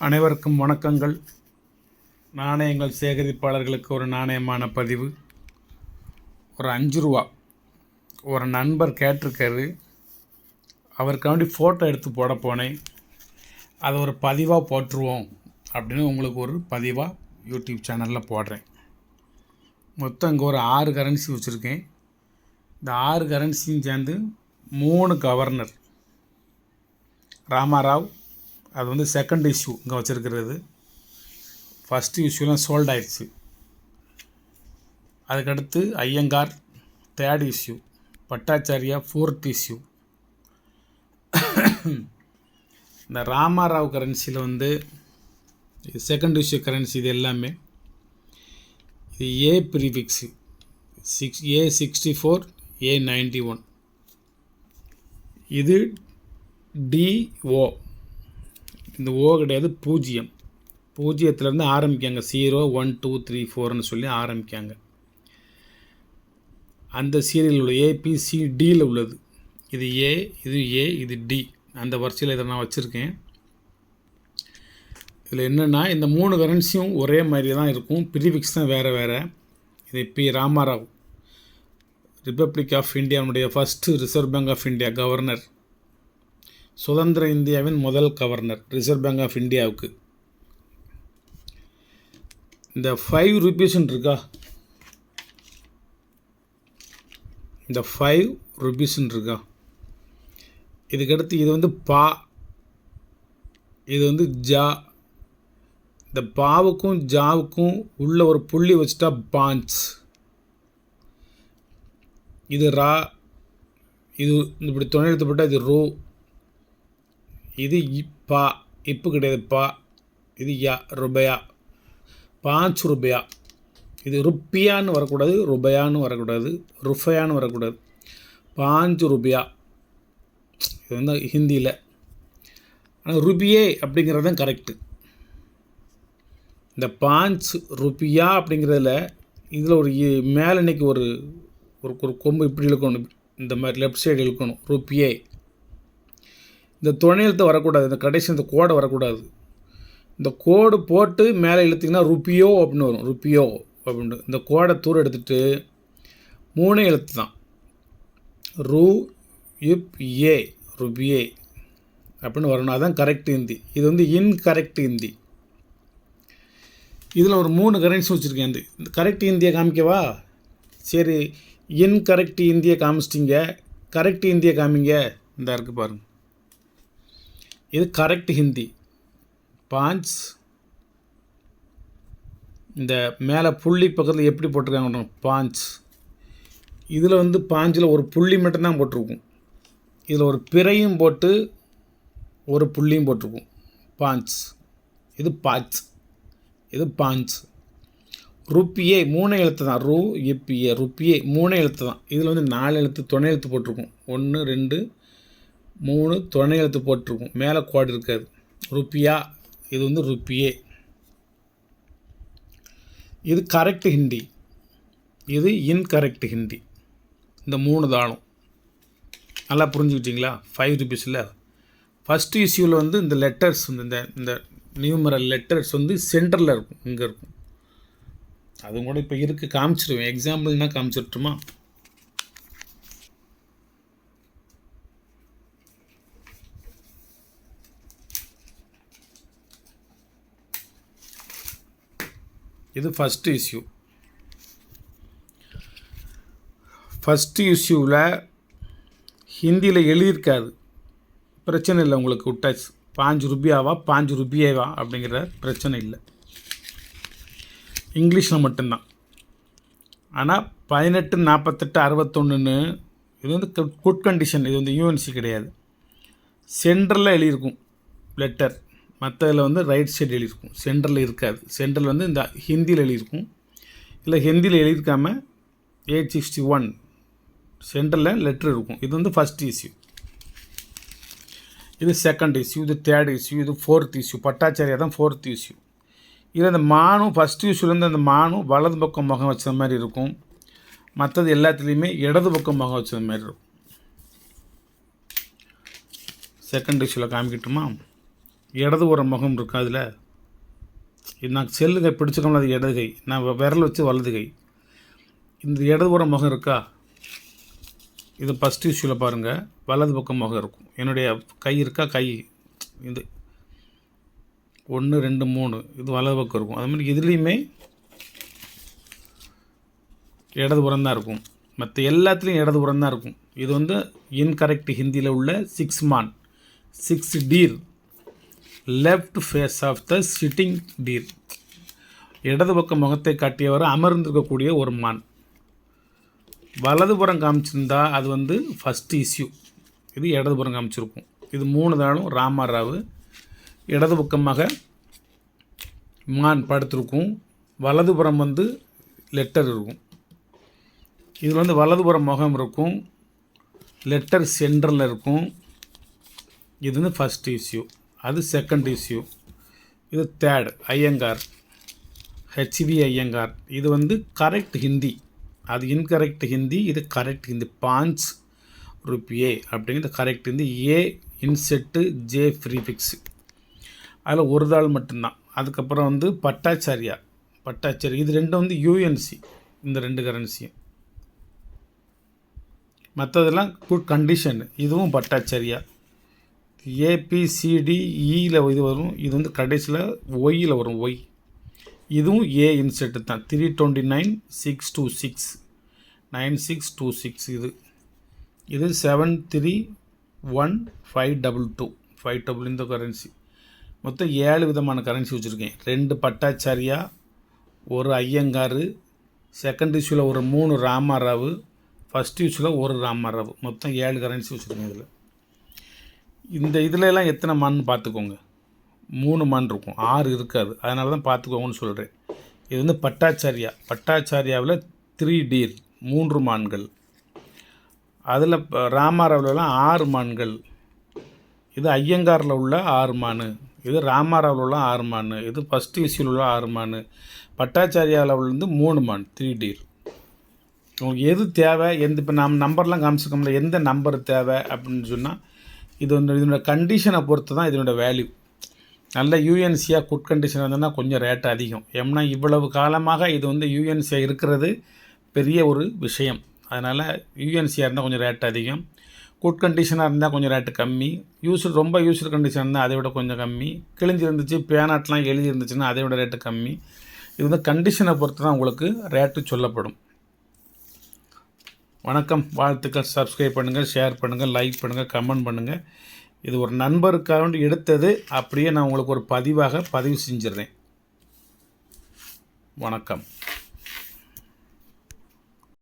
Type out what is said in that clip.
அனைவருக்கும் வணக்கங்கள். நாணயங்கள் சேகரிப்பாளர்களுக்கு ஒரு நாணயமான பதிவு. ஒரு 5 ரூபா ஒரு நண்பர் கேட்டிருக்காரு. அவருக்காண்டி ஃபோட்டோ எடுத்து போட போனேன். அதை ஒரு பதிவாக போட்டுருவோம் அப்படின்னு உங்களுக்கு ஒரு பதிவாக யூடியூப் சேனலில் போடுறேன். மொத்தம் இங்கே ஒரு 6 கரன்சி வச்சுருக்கேன். இந்த 6 கரன்சியும் சேர்ந்து 3 கவர்னர். ராமாராவ் அது வந்து செகண்ட் இஷ்யூ இங்கே வச்சுருக்கிறது. ஃபஸ்ட்டு இஷ்யூலாம் சோல்ட் ஆயிடுச்சு. அதுக்கடுத்து Iyengar third issue, Bhattacharya fourth issue. இந்த ராமாராவ் கரன்சியில் வந்து செகண்ட் இஷ்யூ கரன்சி இது எல்லாமே. இது ஏ ப்ரீஃபிக்ஸு A64 A91. இது DO. இந்த ஓ கிடையாது, பூஜ்ஜியத்துலேருந்து ஆரம்பிக்காங்க. 0 1 2 3 4ன்னு சொல்லி ஆரம்பிக்காங்க. அந்த சீரியல் உள்ள ABCDயில் உள்ளது. இது ஏ, இது டி. அந்த வரிசையில் இதை நான் வச்சுருக்கேன். இதில் என்னென்னா இந்த 3 கரன்சியும் ஒரே மாதிரி தான் இருக்கும், ப்ரீஃபிக்ஸ் தான் வேறு வேறு. இது பி ராமாராவ், ரிப்பப்ளிக் ஆஃப் இந்தியாவுடைய first reserve bank of India governor, சுதந்திர இந்தியாவின் முதல் கவர்னர் ரிசர்வ் பேங்க் ஆஃப் இந்தியாவுக்கு. இந்த 5 ரூபீஸ்ன்னு இருக்கா, இந்த 5 ரூபீஸ்ன்னு இருக்கா. இதுக்கடுத்து இது வந்து பா, இது வந்து ஜா. இந்த பாவுக்கும் ஜாவுக்கும் உள்ள ஒரு புள்ளி வச்சுட்டா பாஞ்ச். இது ரா, இது இப்படி துணை எழுத்துப்பட்டால் இது ரூ. இது பா, இப்பு கிடையாது பா. இது யா, ருபயா, 5 ரூபயா. இது ருப்பியான்னு வரக்கூடாது, ருபயான்னு வரக்கூடாது, ருஃபயான்னு வரக்கூடாது. 5 ரூபயா இது வந்து ஹிந்தியில். ஆனால் ருபியே அப்படிங்கிறது தான் கரெக்டு. இந்த 5 ரூபியா அப்படிங்கிறதுல இதில் ஒரு மேலே இன்னைக்கு ஒரு ஒரு கொம்பு இப்படி இழுக்கணும், இந்த மாதிரி லெஃப்ட் சைடு இழுக்கணும். ருப்பியே. இந்த துணை எழுத்து வரக்கூடாது, இந்த கடைசி இந்த கோடை வரக்கூடாது. இந்த கோடு போட்டு மேலே இழுத்திங்கன்னா ருப்பியோ அப்படின்னு வரும், ருப்பியோ அப்படின்னு. இந்த கோடை தூரம் எடுத்துகிட்டு 3 எழுத்து தான், ரூ இப் ஏ, ருபியே அப்படின்னு வரணும். அதுதான் கரெக்ட் ஹிந்தி. இது வந்து இன்கரெக்ட் ஹிந்தி. இதில் ஒரு 3 கரன்சி வச்சுருக்கேன். இந்த கரெக்ட் ஹிந்தியை காமிக்கவா? சரி, இன்கரெக்ட் ஹிந்தியை காமிச்சிட்டிங்க, கரெக்ட் ஹிந்தியை காமிங்க. இந்த இருக்குது பாருங்கள், இது கரெக்ட் ஹிந்தி. 5. இந்த மேலே புள்ளி பக்கத்தில் எப்படி போட்டிருக்காங்க 5. இதில் வந்து 5ல் ஒரு புள்ளி மட்டும்தான் போட்டிருக்கும். இதில் ஒரு பிறையும் போட்டு ஒரு புள்ளியும் போட்டிருக்கும். 5. இது 5, இது 5. ருப்பியே 3 எழுத்து தான், ரூ இப்பியே, ருப்பியே 3 எழுத்து தான். இதில் வந்து 4 எழுத்து துணை எழுத்து போட்டிருக்கும். 1 2 3 துணை எழுத்து போட்டிருக்கும், மேலே கோடு இருக்காது. ருப்பியா, இது வந்து ருப்பியே. இது கரெக்ட் ஹிந்தி, இது இன்கரெக்ட் ஹிந்தி. இந்த 3 தானும் நல்லா புரிஞ்சுக்கிட்டிங்களா? 5 ரூபீஸில் ஃபஸ்ட்டு இஷ்யூவில் வந்து இந்த லெட்டர்ஸ் வந்து இந்த நியூமரல் லெட்டர்ஸ் வந்து சென்டரில் இருக்கும், இங்கே இருக்கும். அதுவும் கூட இப்போ இருக்குது, காமிச்சிடுவேன். எக்ஸாம்பிள்னா காமிச்சிட்டுமா? இது ஃபஸ்ட்டு இஷ்யூ. ஃபஸ்ட்டு இஷ்யூவில் ஹிந்தியில் எழுதியிருக்காது, பிரச்சனை இல்லை. உங்களுக்கு விட்டாச்சு. 5 ரூபியாவா 5 ரூபியேவா அப்படிங்கிற பிரச்சனை இல்லை, இங்கிலீஷில் மட்டும்தான். ஆனால் 18 48 61ன்னு இது வந்து குட் கண்டிஷன். இது வந்து யூஎன்சி கிடையாது. சென்டரில் எழுதியிருக்கும் லெட்டர், மற்றதில் வந்து ரைட் சைடு எழுதியிருக்கும், சென்டரில் இருக்காது. சென்டரில் வந்து இந்த ஹிந்தியில் எழுதியிருக்கும், இல்லை ஹிந்தியில் எழுதியிருக்காமல் 861 சென்டரில் லெட்டர் இருக்கும். இது வந்து ஃபஸ்ட் இஷ்யூ. இது செகண்ட் இஷ்யூ, இது தேர்ட் இஷ்யூ, இது ஃபோர்த் இஷ்யூ. பட்டாச்சாரியா தான் ஃபோர்த் இஷ்யூ. இது அந்த மானும் ஃபஸ்ட் இஷ்யூலேருந்து அந்த மானும் வலது பக்கம் முகம் வச்ச மாதிரி இருக்கும். மற்றது எல்லாத்துலேயுமே இடது பக்கம் முகம் வச்ச மாதிரி இருக்கும். செகண்ட் இஷ்யூவில் காமிக்கட்டுமா? இடது ஒரு முகம் இருக்கும். அதில் நான் செல்லுகை பிடிச்சிக்கோம்ல, அது இடது கை, நான் விரல் வச்சு வலது கை. இந்த இடதுபுற முகம் இருக்கா, இது ஃபஸ்ட் இஷ்யூவில் பாருங்கள், வலது பக்கம் முகம் இருக்கும். என்னுடைய கை இருக்கா, கை இது 1 2 3 இது வலது பக்கம் இருக்கும். அது மாதிரி இதுலேயுமே இடதுபுறம் தான் இருக்கும். மற்ற எல்லாத்துலேயும் இடதுபுறம் தான் இருக்கும். இது வந்து இன்கரெக்ட் ஹிந்தியில் உள்ள 6 மான், 6 deer, left face of the sitting deer. இடது பக்கம் முகத்தை காட்டியவர் அமர்ந்திருக்கக்கூடிய ஒரு மான். வலதுபுறம் காமிச்சிருந்தா அது வந்து ஃபஸ்ட் இஷ்யூ. இது இடதுபுறம் காமிச்சிருக்கும். இது 3 தாளும் ராமாராவு. இடது பக்கமாக மான் படுத்திருக்கும். வலதுபுறம் வந்து லெட்டர் இருக்கும். இது வந்து வலதுபுறம் முகம் இருக்கும், லெட்டர் சென்டரில் இருக்கும். இது வந்து ஃபஸ்ட் இஷ்யூ. அது செகண்ட் இஷ்யூ. இது தேர்ட் ஐயங்கார், ஹெச்வி ஐயங்கார். இது வந்து கரெக்ட் ஹிந்தி, அது இன்கரெக்ட் ஹிந்தி, இது கரெக்ட் ஹிந்தி. 5 ரூபியே அப்படிங்கிறது கரெக்ட் ஹிந்தி. ஏ இன்செட்டு, ஜே ப்ரீஃபிக்ஸு, அதில் ஒரு தாள் மட்டும்தான். அதுக்கப்புறம் வந்து பட்டாச்சாரியா, இது ரெண்டும் வந்து யூஎன்சி, இந்த 2 கரன்சியும். மற்றதெல்லாம் குட் கண்டிஷன். இதுவும் பட்டாச்சாரியா. ஏபிசிடிஇயில் இது வரும். இது வந்து கடைசியில் ஒய்யில் வரும், ஒய். இதுவும் ஏ இன்செட்டு தான். 329,626 9626. இது 731,522 இந்த கரன்சி. மொத்தம் 7 விதமான கரன்சி வச்சுருக்கேன். 2 பட்டாச்சாரியா, ஒரு ஐயங்கார், செகண்ட் இஷ்யூவில் ஒரு 3 ராமாராவு, ஃபஸ்ட் இஷ்யூவில் ஒரு ராமாராவு. மொத்தம் 7 கரன்சி வச்சுருக்கேன். இதில் எல்லாம் எத்தனை மான்னு பார்த்துக்கோங்க. 3 மான் இருக்கும், 6 இருக்காது. அதனால தான் பார்த்துக்கோங்கன்னு சொல்கிறேன். இது வந்து பட்டாச்சாரியாவில் 3 டீர், 3 மான்கள். அதில் ராமாராவிலலாம் 6 மான்கள். இது ஐயங்காரில் உள்ள 6 மான், இது ராமாராவில் உள்ள 6 மான், இது ஃபஸ்ட் இஷ்யூவில் உள்ள 6 மான், பட்டாச்சாரியாவில் வந்து 3 மான், 3 டீர். உங்களுக்கு எது தேவை, இப்போ நாம் நம்பர்லாம் காமிச்சிருக்கோம்ல, எந்த நம்பர் தேவை அப்படின்னு சொன்னால் இது வந்து இதனோட கண்டிஷனை பொறுத்து தான் இதனோட வேல்யூ. நல்ல யூஎன்சியாக குட் கண்டிஷன் இருந்ததுன்னா கொஞ்சம் ரேட் அதிகம். ஏன்னா இவ்வளவு காலமாக இது வந்து யூஎன்சியாக இருக்கிறது பெரிய ஒரு விஷயம். அதனால் யூஎன்சியாக இருந்தால் கொஞ்சம் ரேட் அதிகம், குட் கண்டிஷனாக இருந்தால் கொஞ்சம் ரேட்டு கம்மி, ரொம்ப யூஸ்டு கண்டிஷன் இருந்தால் அதை விட கொஞ்சம் கம்மி, கிழிஞ்சிருந்துச்சு பேனாட்லாம் எழுதி இருந்துச்சுன்னா அதை விட ரேட்டு கம்மி. இது வந்து கண்டிஷனை பொறுத்து தான் உங்களுக்கு ரேட்டு சொல்லப்படும். வணக்கம், வாழ்த்துக்கள். சப்ஸ்கிரைப் பண்ணுங்கள், ஷேர் பண்ணுங்கள், லைக் பண்ணுங்கள், கமெண்ட் பண்ணுங்கள். இது ஒரு நண்பருக்காக எடுத்தது, அப்படியே நான் உங்களுக்கு ஒரு பதிவாக பதிவு செஞ்சிடுறேன். வணக்கம்.